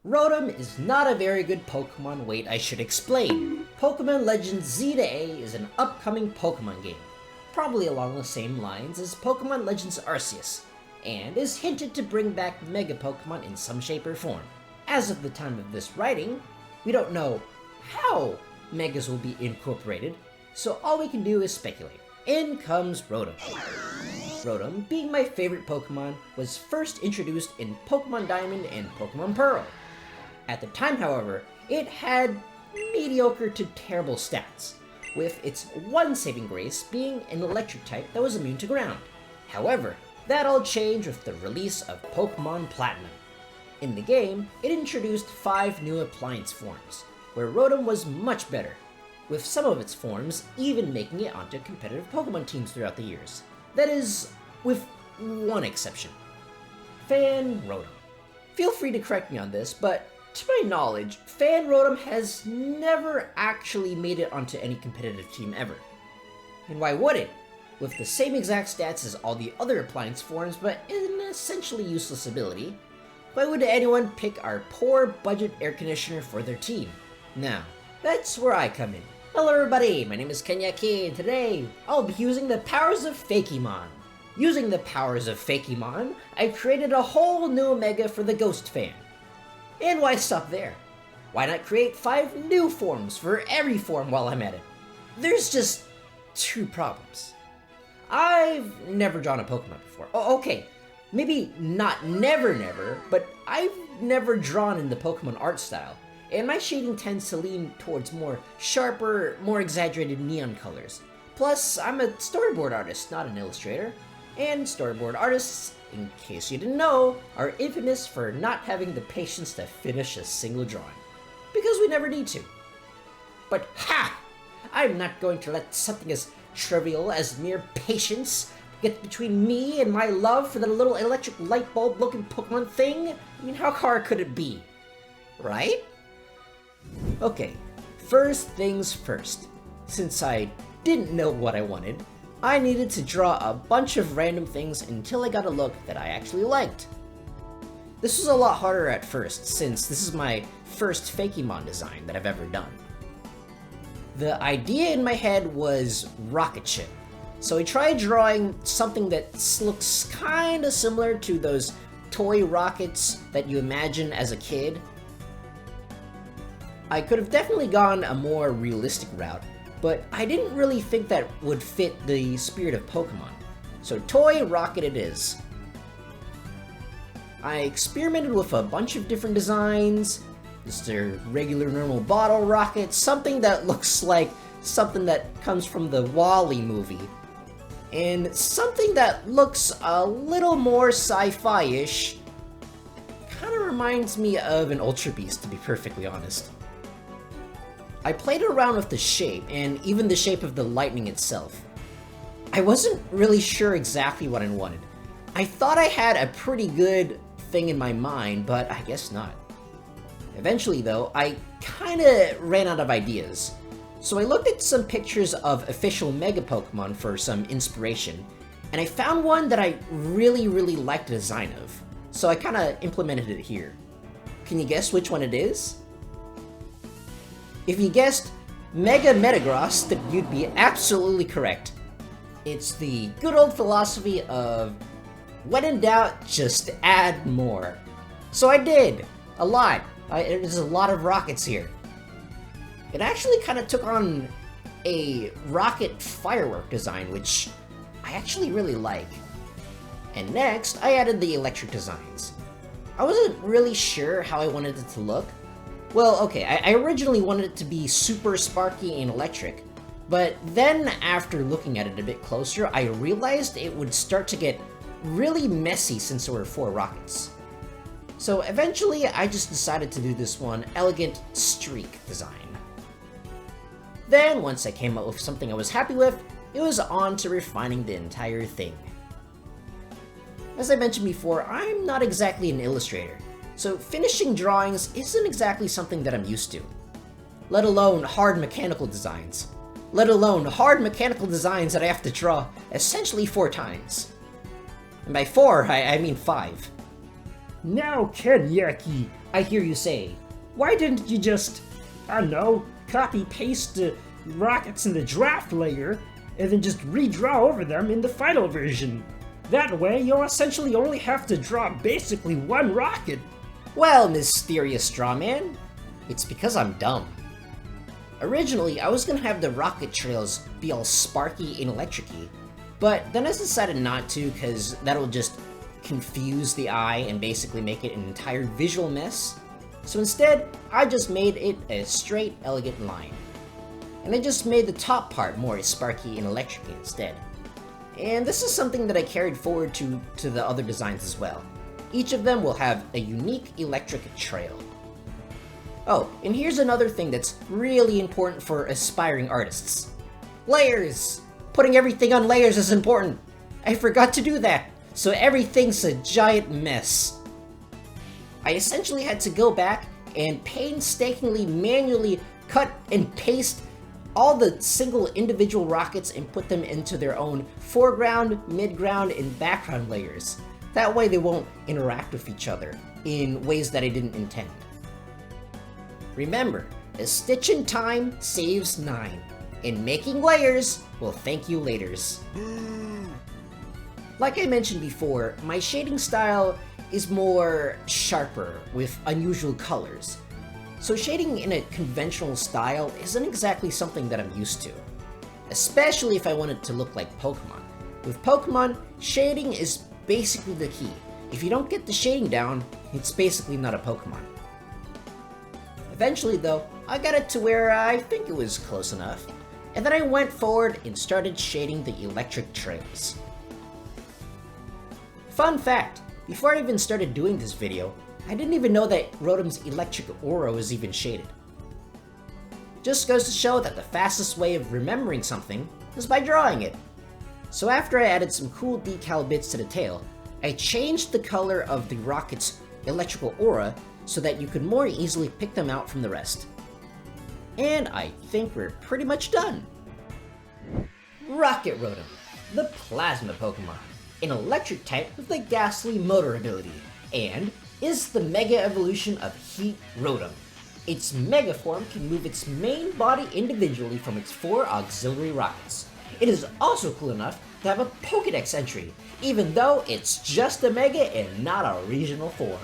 Rotom is not a very good Pokemon. Wait, I should explain. Pokemon Legends Z to A is an upcoming Pokemon game, probably along the same lines as Pokemon Legends Arceus, and is hinted to bring back Mega Pokemon in some shape or form. As of the time of this writing, we don't know how Megas will be incorporated, so all we can do is speculate. In comes Rotom. Rotom, being my favorite Pokemon, was first introduced in Pokemon Diamond and Pokemon Pearl. At the time, however, it had mediocre to terrible stats, with its one saving grace being an electric type that was immune to ground. However, that all changed with the release of Pokemon Platinum. In the game, it introduced 5 new appliance forms, where Rotom was much better, with some of its forms even making it onto competitive Pokemon teams throughout the years. That is, with one exception. Fan Rotom. Feel free to correct me on this, but to my knowledge, Fan Rotom has never actually made it onto any competitive team ever. And why would it? With the same exact stats as all the other appliance forms, but an essentially useless ability, why would anyone pick our poor budget air conditioner for their team? Now, that's where I come in. Hello everybody, my name is Kenyaki, and today I'll be using the powers of Fakemon. Using the powers of Fakemon, I've created a whole new Omega for the Ghost fan. And why stop there? Why not create 5 new forms for every form while I'm at it? There's just 2 problems. I've never drawn a Pokemon before. Oh, okay, maybe not never, but I've never drawn in the Pokemon art style. And my shading tends to lean towards more sharper, more exaggerated neon colors. Plus, I'm a storyboard artist, not an illustrator. And storyboard artists, in case you didn't know, are infamous for not having the patience to finish a single drawing. Because we never need to. But ha! I'm not going to let something as trivial as mere patience get between me and my love for the little electric light bulb looking Pokemon thing. I mean, how hard could it be? Right? Okay, first things first. Since I didn't know what I wanted, I needed to draw a bunch of random things until I got a look that I actually liked. This was a lot harder at first, since this is my first Fakemon design that I've ever done. The idea in my head was rocket ship, so I tried drawing something that looks kinda similar to those toy rockets that you imagine as a kid. I could have definitely gone a more realistic route, but I didn't really think that would fit the spirit of Pokemon. So toy rocket it is. I experimented with a bunch of different designs, just a regular normal bottle rocket, something that looks like something that comes from the WALL-E movie, and something that looks a little more sci-fi-ish. Kinda reminds me of an Ultra Beast, to be perfectly honest. I played around with the shape, and even the shape of the lightning itself. I wasn't really sure exactly what I wanted. I thought I had a pretty good thing in my mind, but I guess not. Eventually though, I kinda ran out of ideas. So I looked at some pictures of official Mega Pokemon for some inspiration, and I found one that I really liked the design of. So I kinda implemented it here. Can you guess which one it is? If you guessed Mega Metagross, then you'd be absolutely correct. It's the good old philosophy of, when in doubt, just add more. So I did, a lot. There's a lot of rockets here. It actually kind of took on a rocket firework design, which I actually really like. And next, I added the electric designs. I wasn't really sure how I wanted it to look. Well, okay, I originally wanted it to be super sparky and electric, but then after looking at it a bit closer, I realized it would start to get really messy since there were 4 rockets. So eventually, I just decided to do this one elegant streak design. Then, once I came up with something I was happy with, it was on to refining the entire thing. As I mentioned before, I'm not exactly an illustrator, so finishing drawings isn't exactly something that I'm used to. Let alone hard mechanical designs. Let alone hard mechanical designs that I have to draw essentially 4 times. And by 4, I mean 5. Now, Kenyaki, I hear you say, Why didn't you just, I don't know, copy-paste the rockets in the draft layer and then just redraw over them in the final version? That way, you'll essentially only have to draw basically one rocket. well, mysterious strawman, it's because I'm dumb. Originally, I was gonna have the rocket trails be all sparky and electric-y, but then I decided not to because that'll just confuse the eye and basically make it an entire visual mess. So instead, I just made it a straight, elegant line. And I just made the top part more sparky and electric instead. And this is something that I carried forward to the other designs as well. Each of them will have a unique electric trail. Oh, and here's another thing that's really important for aspiring artists. Layers! Putting everything on layers is important. I forgot to do that, so everything's a giant mess. I essentially had to go back and painstakingly manually cut and paste all the single individual rockets and put them into their own foreground, midground, and background layers. That way they won't interact with each other in ways that I didn't intend. Remember, a stitch in time saves 9, and making layers will thank you laters. Like I mentioned before, my shading style is more sharper with unusual colors. So shading in a conventional style isn't exactly something that I'm used to, especially if I want it to look like Pokemon. With Pokemon, shading is basically the key. If you don't get the shading down, it's basically not a Pokemon. Eventually though, I got it to where I think it was close enough, and then I went forward and started shading the electric trails. Fun fact, before I even started doing this video, I didn't even know that Rotom's electric aura was even shaded. Just goes to show that the fastest way of remembering something is by drawing it. So after I added some cool decal bits to the tail, I changed the color of the rocket's electrical aura so that you could more easily pick them out from the rest. And I think we're pretty much done. Rocket Rotom, the Plasma Pokemon, an electric type with a ghastly motor ability, and is the Mega Evolution of Heat Rotom. Its Mega form can move its main body individually from its 4 auxiliary rockets. It is also cool enough to have a Pokédex entry, even though it's just a Mega and not a regional form.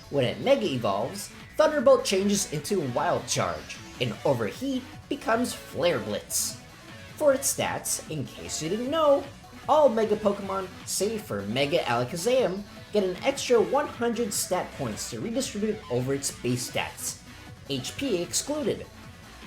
When it Mega evolves, Thunderbolt changes into Wild Charge, and Overheat becomes Flare Blitz. For its stats, in case you didn't know, all Mega Pokemon, save for Mega Alakazam, get an extra 100 stat points to redistribute over its base stats, HP excluded.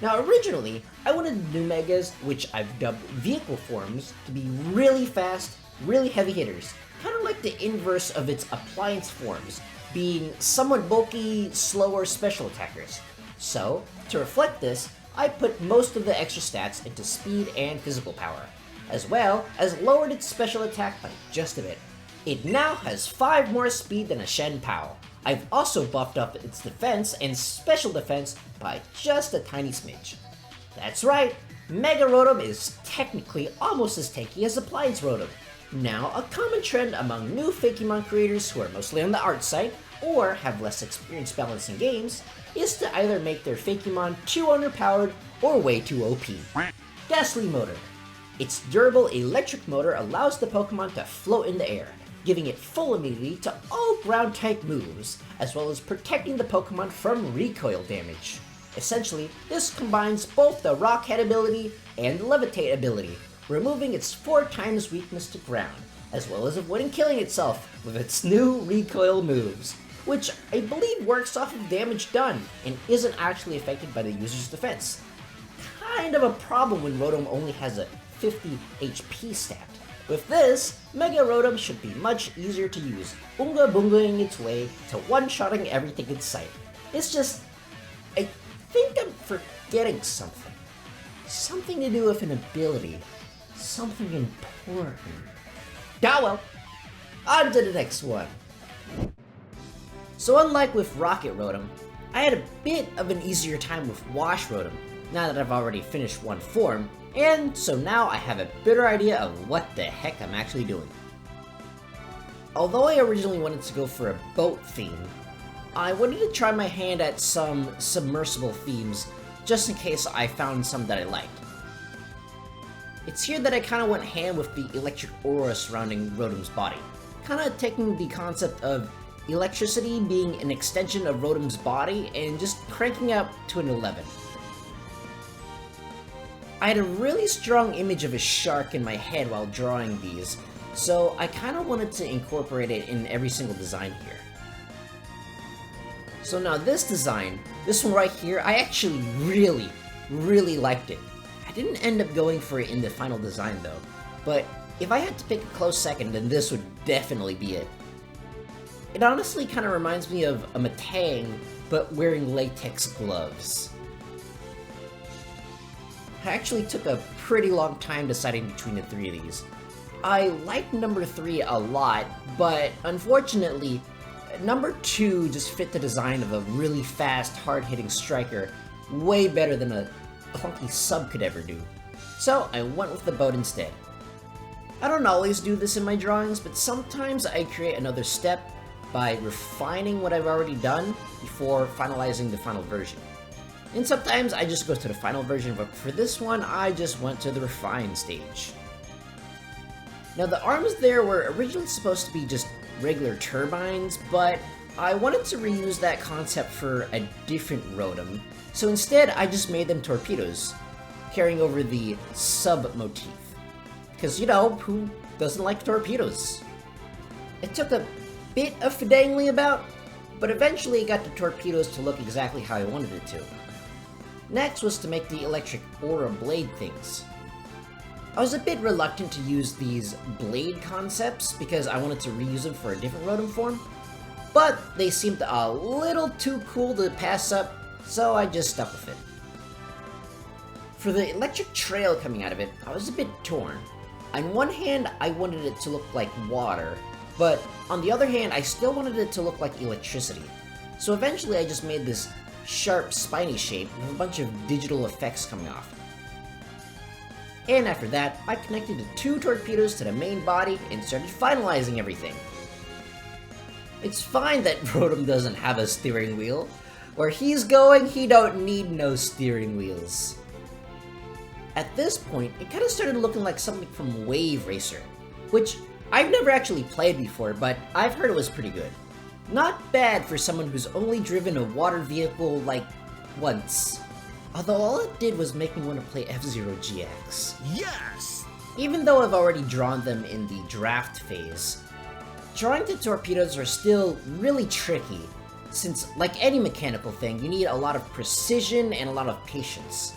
Now originally, I wanted the new Megas, which I've dubbed vehicle forms, to be really fast, really heavy hitters, kind of like the inverse of its appliance forms, being somewhat bulky, slower special attackers. So, to reflect this, I put most of the extra stats into speed and physical power, as well as lowered its special attack by just a bit. It now has 5 more speed than a Shen Pao. I've also buffed up its defense and special defense by just a tiny smidge. That's right, Mega Rotom is technically almost as tanky as Appliance Rotom. Now, a common trend among new Fakemon creators who are mostly on the art side, or have less experience balancing games, is to either make their Fakemon too underpowered or way too OP. Ghastly Motor. Its durable electric motor allows the Pokemon to float in the air, giving it full immunity to all ground-type moves, as well as protecting the Pokemon from recoil damage. Essentially, this combines both the Rock Head ability and the Levitate ability, removing its 4 times weakness to ground, as well as avoiding killing itself with its new recoil moves, which I believe works off of damage done and isn't actually affected by the user's defense. Kind of a problem when Rotom only has a 50 HP stat. With this, Mega Rotom should be much easier to use, Oonga Boongaing its way to one-shotting everything in sight. It's just, I think I'm forgetting something. Something to do with an ability. Something important. Ah well, on to the next one. So unlike with Rocket Rotom, I had a bit of an easier time with Wash Rotom, now that I've already finished one form, and so now I have a better idea of what the heck I'm actually doing. Although I originally wanted to go for a boat theme, I wanted to try my hand at some submersible themes, just in case I found some that I liked. It's here that I kinda went ham with the electric aura surrounding Rotom's body, kinda taking the concept of electricity being an extension of Rotom's body and just cranking up to an 11. I had a really strong image of a shark in my head while drawing these, so I kinda wanted to incorporate it in every single design here. So now this design, this one right here, I actually really liked it. I didn't end up going for it in the final design though, but if I had to pick a close second, then this would definitely be it. It honestly kind of reminds me of a Matang, but wearing latex gloves. I actually took a pretty long time deciding between the three of these. I liked number 3 a lot, but unfortunately, number 2 just fit the design of a really fast, hard-hitting striker way better than a clunky sub could ever do. So I went with the boat instead. I don't always do this in my drawings, but sometimes I create another step by refining what I've already done before finalizing the final version. And sometimes I just go to the final version, but for this one, I just went to the refine stage. Now the arms there were originally supposed to be just regular turbines, but I wanted to reuse that concept for a different Rotom, so instead I just made them torpedoes, carrying over the sub motif. Because, you know, who doesn't like torpedoes? It took a bit of finagling about, but eventually it got the torpedoes to look exactly how I wanted it to. Next was to make the electric aura blade things. I was a bit reluctant to use these blade concepts because I wanted to reuse them for a different Rotom form, but they seemed a little too cool to pass up, so I just stuck with it. For the electric trail coming out of it, I was a bit torn. On one hand, I wanted it to look like water, but on the other hand, I still wanted it to look like electricity. So eventually I just made this sharp, spiny shape with a bunch of digital effects coming off. And after that, I connected the 2 torpedoes to the main body and started finalizing everything. It's fine that Rotom doesn't have a steering wheel. Where he's going, he don't need no steering wheels. At this point, it kinda started looking like something from Wave Racer, which I've never actually played before, but I've heard it was pretty good. Not bad for someone who's only driven a water vehicle, like, once. Although all it did was make me want to play F-Zero GX. Yes! Even though I've already drawn them in the draft phase, drawing the torpedoes are still really tricky, since like any mechanical thing, you need a lot of precision and a lot of patience.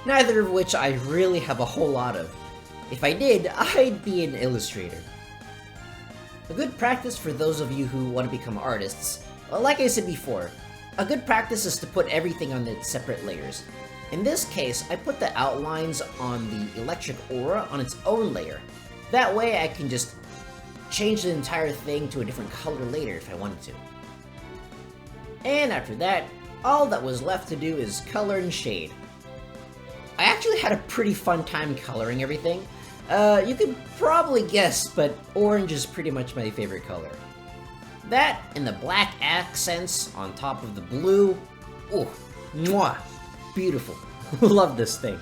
Neither of which I really have a whole lot of. If I did, I'd be an illustrator. A good practice for those of you who want to become artists, well, like I said before, a good practice is to put everything on its separate layers. In this case, I put the outlines on the electric aura on its own layer. That way I can just change the entire thing to a different color later if I wanted to. And after that, all that was left to do is color and shade. I actually had a pretty fun time coloring everything. You could probably guess, but orange is pretty much my favorite color. That and the black accents on top of the blue. Oh, mwah, beautiful. Love this thing.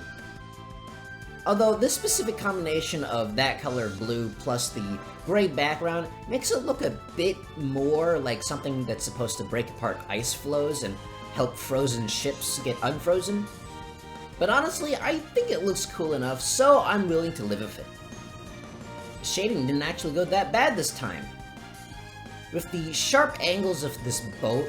Although this specific combination of that color blue plus the gray background makes it look a bit more like something that's supposed to break apart ice floes and help frozen ships get unfrozen. But honestly, I think it looks cool enough, so I'm willing to live with it. The shading didn't actually go that bad this time. With the sharp angles of this boat,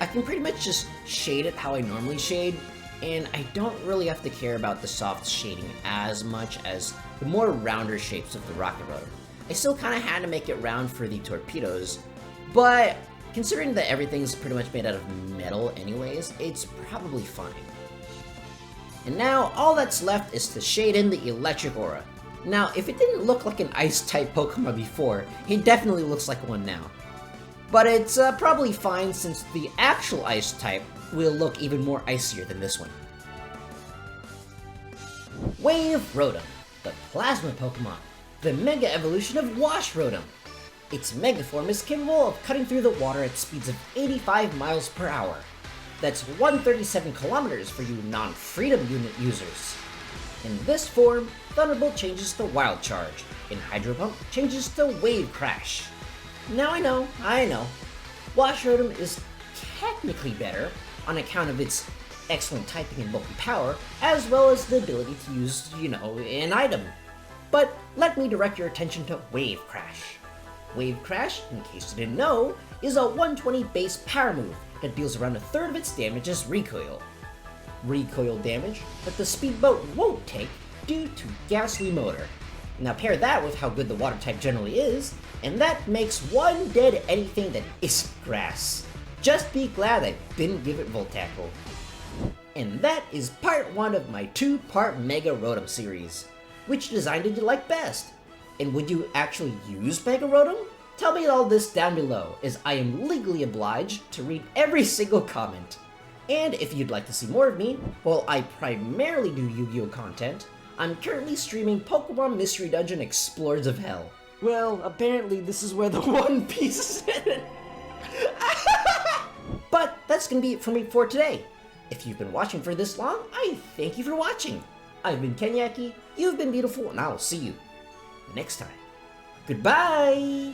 I can pretty much just shade it how I normally shade, and I don't really have to care about the soft shading as much as the more rounder shapes of the rocket rotor. I still kinda had to make it round for the torpedoes, but considering that everything's pretty much made out of metal anyways, it's probably fine. And now, all that's left is to shade in the electric aura. Now, if it didn't look like an ice-type Pokemon before, it definitely looks like one now. But it's probably fine since the actual ice type will look even more icier than this one. Wave Rotom, the Plasma Pokemon, the Mega Evolution of Wash Rotom. Its Mega Form is capable of cutting through the water at speeds of 85 miles per hour. That's 137 kilometers for you non-Freedom Unit users. In this form, Thunderbolt changes to Wild Charge, and Hydro Pump changes to Wave Crash. Now I know. Wash Rotom is technically better on account of its excellent typing and bulky power, as well as the ability to use, an item. But let me direct your attention to Wave Crash. Wave Crash, in case you didn't know, is a 120 base power move that deals around a third of its damage as recoil. Recoil damage that the speedboat won't take due to ghastly motor. Now pair that with how good the water type generally is, and that makes one dead anything that isn't grass. Just be glad I didn't give it Volt Tackle. And that is part 1 of my 2-part Mega Rotom series. Which design did you like best? And would you actually use Mega Rotom? Tell me all this down below, as I am legally obliged to read every single comment. And if you'd like to see more of me, while I primarily do Yu-Gi-Oh content, I'm currently streaming Pokemon Mystery Dungeon Explorers of Hell. Well, apparently this is where the One Piece is headed. But that's gonna be it for me for today. If you've been watching for this long, I thank you for watching. I've been Kenyaki, you've been beautiful, and I'll see you next time. Goodbye!